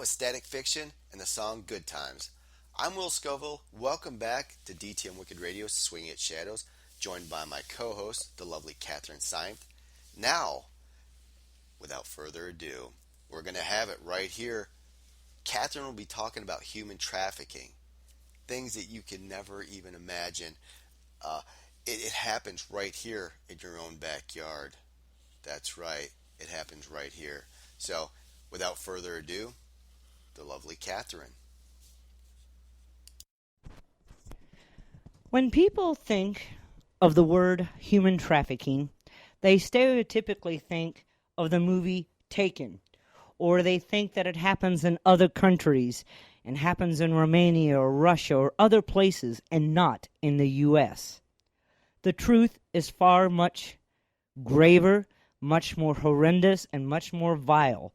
was Static Fiction and the song Good Times. I'm Will Scoville. Welcome back to D.T.M Wicked Radio's Swinging at Shadows, joined by my co-host, the lovely Catherine Seinth. Now, without further ado, we're going to have it right here. Catherine will be talking about human trafficking, things that you can never even imagine. It happens right here in your own backyard. That's right, it happens right here. So, without further ado, the lovely Catherine. When people think of the word human trafficking, they stereotypically think of the movie Taken, or they think that it happens in other countries and happens in Romania or Russia or other places and not in the U.S. The truth is far much graver, much more horrendous, and much more vile,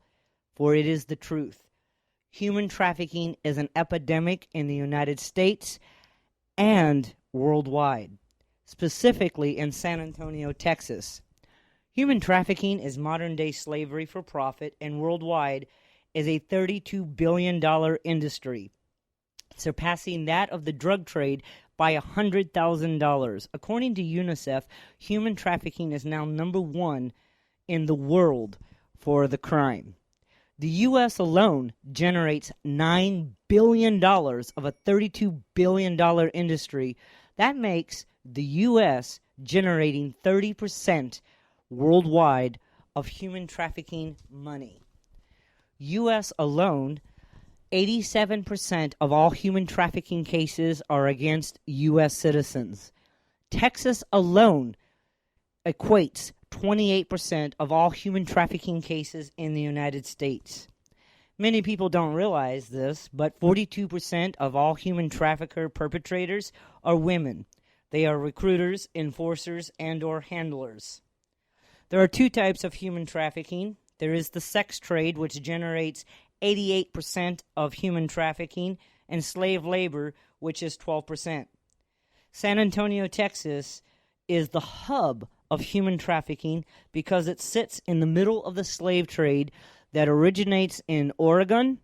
for it is the truth. Human trafficking is an epidemic in the United States and worldwide, specifically in San Antonio, Texas. Human trafficking is modern-day slavery for profit, and worldwide is a $32 billion industry, surpassing that of the drug trade by $100,000. According to UNICEF, human trafficking is now number one in the world for the crime. The U.S. alone generates $9 billion of a $32 billion industry. That makes the U.S. generating 30% worldwide of human trafficking money. U.S. alone, 87% of all human trafficking cases are against U.S. citizens. Texas alone equates 28% of all human trafficking cases in the United States. Many people don't realize this, but 42% of all human trafficker perpetrators are women. They are recruiters, enforcers, and or handlers. There are two types of human trafficking. There is the sex trade, which generates 88% of human trafficking, and slave labor, which is 12%. San Antonio, Texas, is the hub of human trafficking because it sits in the middle of the slave trade that originates in Oregon,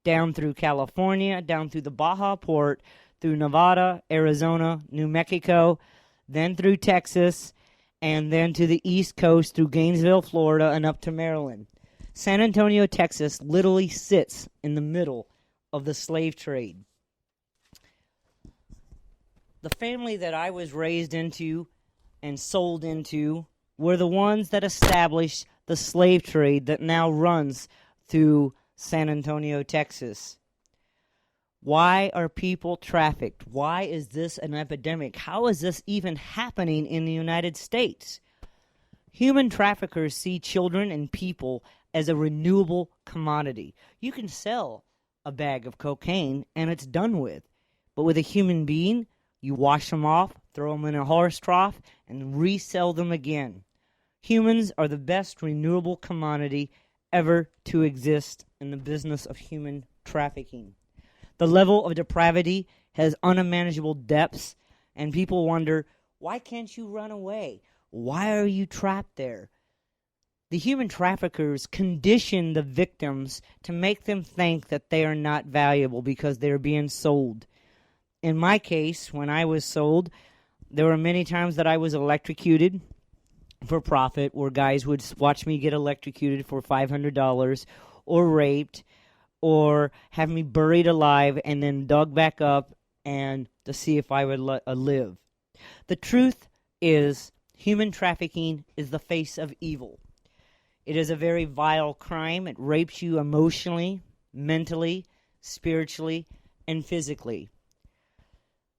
down through California, down through the Baja port, through Nevada, Arizona, New Mexico, then through Texas, and then to the East Coast through Gainesville, Florida, and up to Maryland. San Antonio, Texas literally sits in the middle of the slave trade. The family that I was raised into and sold into were the ones that established the slave trade that now runs through San Antonio, Texas. Why are people trafficked? Why is this an epidemic? How is this even happening in the United States? Human traffickers see children and people as a renewable commodity. You can sell a bag of cocaine and it's done with. But with a human being, you wash them off, throw them in a horse trough, and resell them again. Humans are the best renewable commodity ever to exist in the business of human trafficking. The level of depravity has unmanageable depths, and people wonder, why can't you run away? Why are you trapped there? The human traffickers condition the victims to make them think that they are not valuable because they're being sold. In my case, when I was sold, there were many times that I was electrocuted for profit, where guys would watch me get electrocuted for $500, or raped, or have me buried alive and then dug back up and to see if I would live. The truth is, human trafficking is the face of evil. It is a very vile crime. It rapes you emotionally, mentally, spiritually, and physically.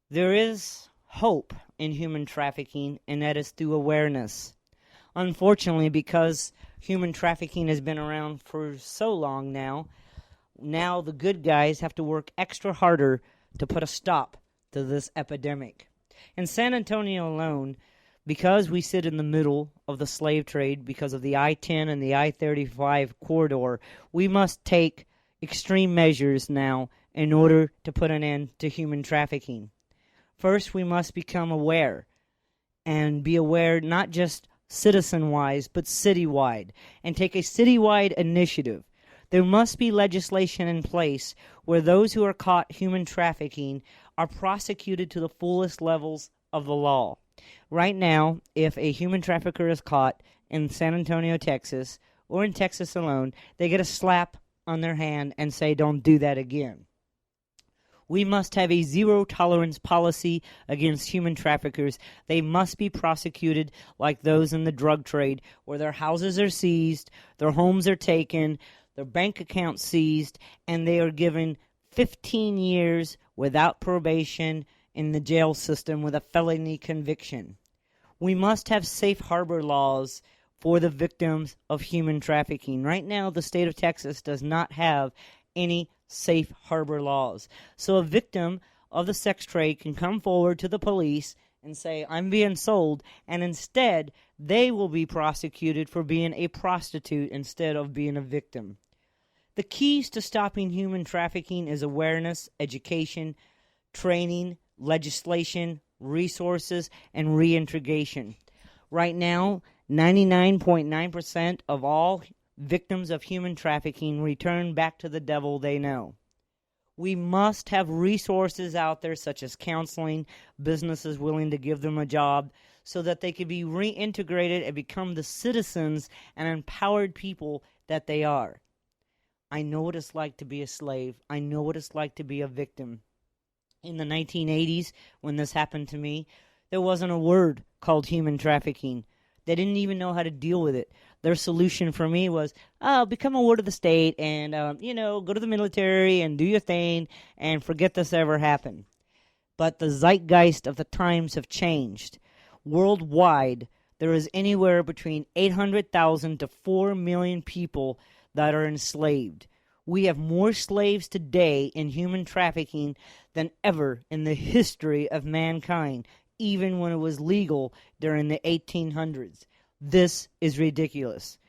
There is hope in human trafficking, and that is through awareness. Unfortunately, because human trafficking has been around for so long now the good guys have to work extra harder to put a stop to this epidemic. In San Antonio alone, because we sit in the middle of the slave trade, because of the I-10 and the I-35 corridor, we must take extreme measures now in order to put an end to human trafficking. First, we must become aware, and be aware not just citizen-wise, but citywide, and take a citywide initiative. There must be legislation in place where those who are caught human trafficking are prosecuted to the fullest levels of the law. Right now, if a human trafficker is caught in San Antonio, Texas, or in Texas alone, they get a slap on their hand and say, "Don't do that again." We must have a zero-tolerance policy against human traffickers. They must be prosecuted like those in the drug trade, where their houses are seized, their homes are taken, their bank accounts seized, and they are given 15 years without probation in the jail system with a felony conviction. We must have safe harbor laws for the victims of human trafficking. Right now, the state of Texas does not have any safe harbor laws. So a victim of the sex trade can come forward to the police and say, "I'm being sold," and instead they will be prosecuted for being a prostitute instead of being a victim. The keys to stopping human trafficking is awareness, education, training, legislation, resources, and reintegration. Right now, 99.9% of all victims of human trafficking return back to the devil they know. We must have resources out there such as counseling, businesses willing to give them a job, so that they can be reintegrated and become the citizens and empowered people that they are. I know what it's like to be a slave. I know what it's like to be a victim. In the 1980s, when this happened to me, there wasn't a word called human trafficking. They didn't even know how to deal with it. Their solution for me was, become a ward of the state and, go to the military and do your thing and forget this ever happened. But the zeitgeist of the times have changed. Worldwide, there is anywhere between 800,000 to 4 million people that are enslaved. We have more slaves today in human trafficking than ever in the history of mankind, even when it was legal during the 1800s. This is ridiculous.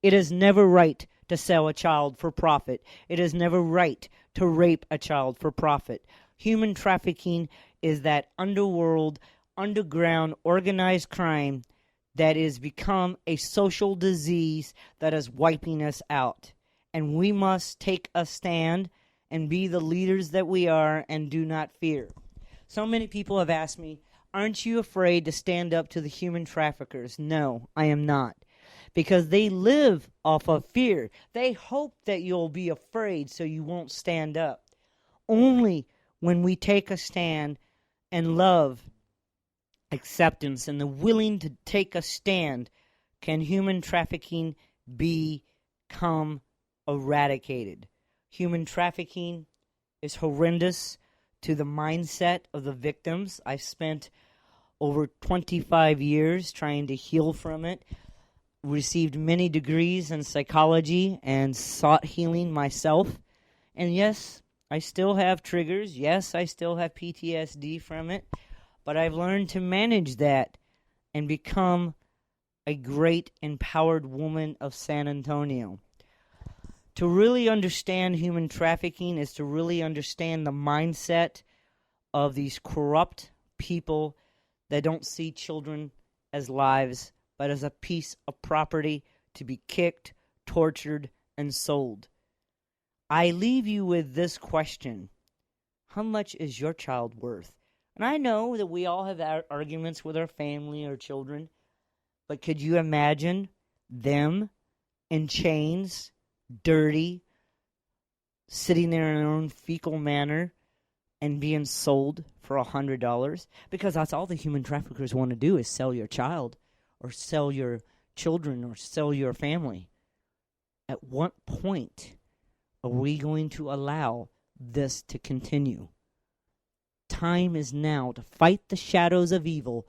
It is never right to sell a child for profit. It is never right to rape a child for profit. Human trafficking is that underworld, underground, organized crime that has become a social disease that is wiping us out. And we must take a stand and be the leaders that we are and do not fear. So many people have asked me, "Aren't you afraid to stand up to the human traffickers?" No, I am not. Because they live off of fear. They hope that you'll be afraid so you won't stand up. Only when we take a stand and love, acceptance, and the willing to take a stand can human trafficking become eradicated. Human trafficking is horrendous to the mindset of the victims. I've spent over 25 years trying to heal from it, received many degrees in psychology, and sought healing myself. And yes, I still have triggers. Yes, I still have PTSD from it. But I've learned to manage that and become a great empowered woman of San Antonio. To really understand human trafficking is to really understand the mindset of these corrupt people that don't see children as lives, but as a piece of property to be kicked, tortured, and sold. I leave you with this question. How much is your child worth? And I know that we all have arguments with our family or children, but could you imagine them in chains, dirty, sitting there in their own fecal manner and being sold for $100? Because that's all the human traffickers want to do, is sell your child or sell your children or sell your family. At what point are we going to allow this to continue? Time is now to fight the shadows of evil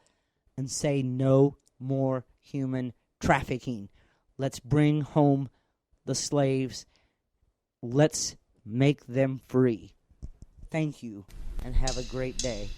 and say no more human trafficking. Let's bring home the slaves. Let's make them free. Thank you, and have a great day.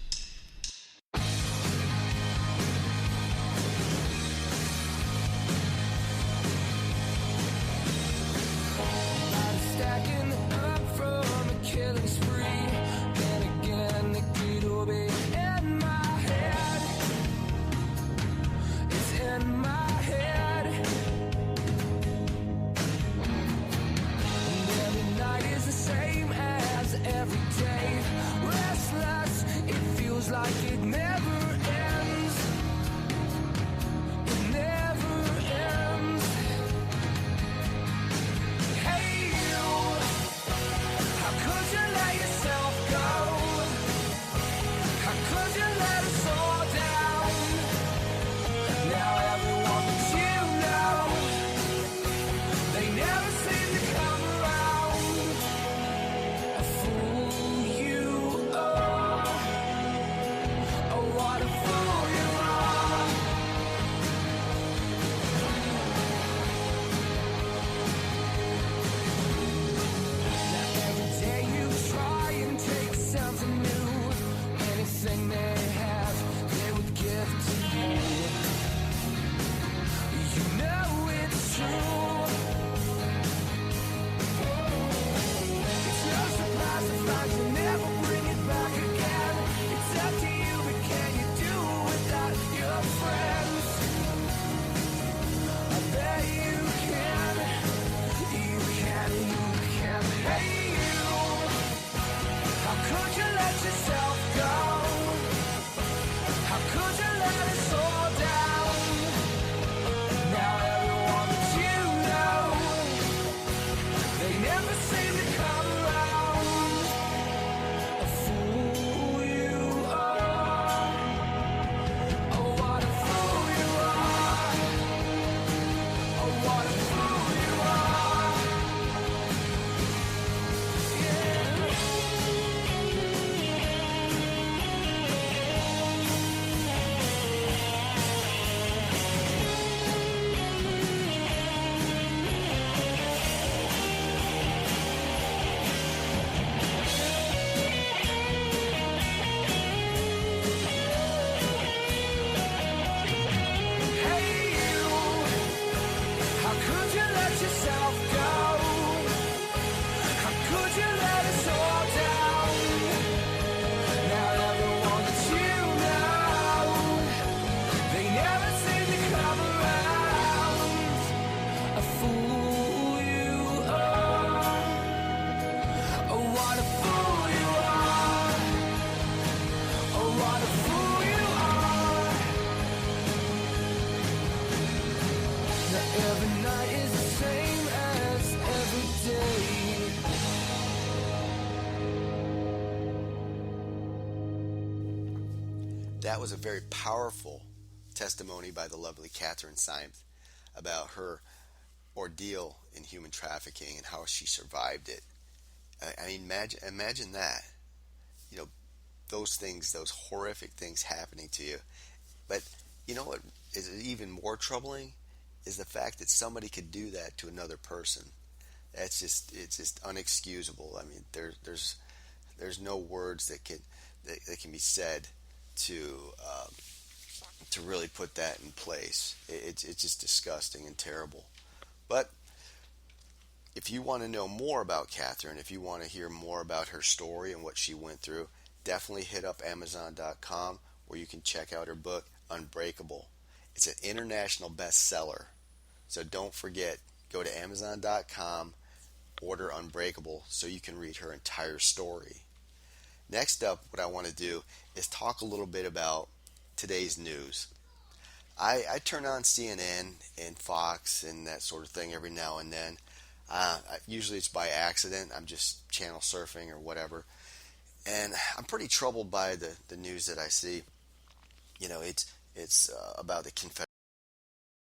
Every night is the same as every day. That was a very powerful testimony by the lovely Catherine Syme about her ordeal in human trafficking and how she survived it. I mean, imagine that. You know, those things, those horrific things happening to you. But you know what is even more troubling is the fact that somebody could do that to another person. It's just unexcusable. I mean, there's no words that can be said to to really put that in place. It's just disgusting and terrible. But if you want to know more about Catherine, if you want to hear more about her story and what she went through, definitely hit up Amazon.com where you can check out her book, Unbreakable. It's an international bestseller. So don't forget, go to Amazon.com, order Unbreakable so you can read her entire story. Next up, what I want to do is talk a little bit about today's news. I turn on CNN and Fox and that sort of thing every now and then. Usually it's by accident. I'm just channel surfing or whatever. And I'm pretty troubled by the news that I see. You know, it's about the Confederate